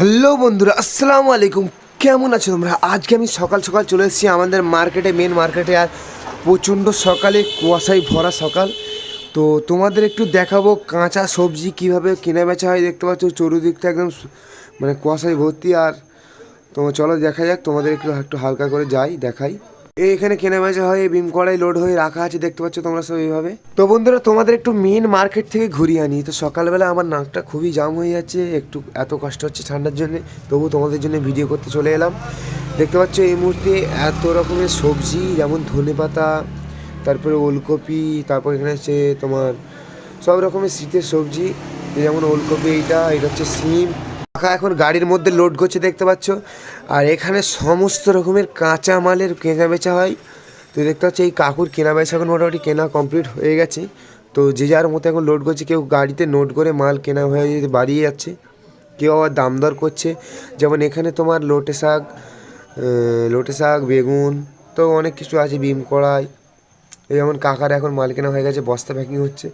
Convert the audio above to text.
Hello বন্ধুরা, আসসালামু আলাইকুম। কেমন আছো তোমরা? আজকে আমি সকাল সকাল চলে এসেছি আমাদের মার্কেটে, মেন মার্কেটে। আর প্রচণ্ড সকালে কুয়াশায় ভরা সকাল। তো তোমাদের একটু দেখাবো কাঁচা সবজি কীভাবে কেনা বেচা হয়। দেখতে পাচ্ছ চতুর্দিকটা একদম মানে কুয়াশায় ভর্তি। আর তোমার চলো দেখা যাক, তোমাদের একটু একটু হালকা করে যাই দেখাই। এখানে কেনা বেচা হয়, বিম কড়াই লোড হয়ে রাখা আছে, দেখতে পাচ্ছ তোমরা সব এইভাবে। তো বন্ধুরা, তোমাদের একটু মেন মার্কেট থেকে ঘুরিয়ে আনি। তো সকালবেলা আমার নাকটা খুবই জাম হয়ে যাচ্ছে, একটু এত কষ্ট হচ্ছে ঠান্ডার জন্য। তবু তোমাদের জন্য ভিডিও করতে চলে এলাম। দেখতে পাচ্ছ এই মুহূর্তে এত রকমের সবজি, যেমন ধনেপাতা, তারপরে ওলকপি, তারপর এখানে হচ্ছে তোমার সব রকমের শীতের সবজি। যেমন ওলকপি, এটা হচ্ছে সিম। কাকা এখন গাড়ির মধ্যে লোড করছে, দেখতে পাচ্ছ। আর এখানে সমস্ত রকমের কাঁচা মালের কেনা বেচা হয়। তো দেখতে পাচ্ছ এই কাকুর কেনা বেচা এখন মোটামুটি কেনা কমপ্লিট হয়ে গেছে। তো যে যার মতো এখন লোড করছে, কেউ গাড়িতে নোট করে মাল কেনা হয়ে যেতে বাড়িয়ে যাচ্ছে, কেউ আবার দাম দর করছে। যেমন এখানে তোমার লোটে শাক, বেগুন, তো অনেক কিছু আছে, বিম কড়াই। এই যেমন কাকার এখন মাল কেনা হয়ে গেছে, বস্তা প্যাকিং হচ্ছে।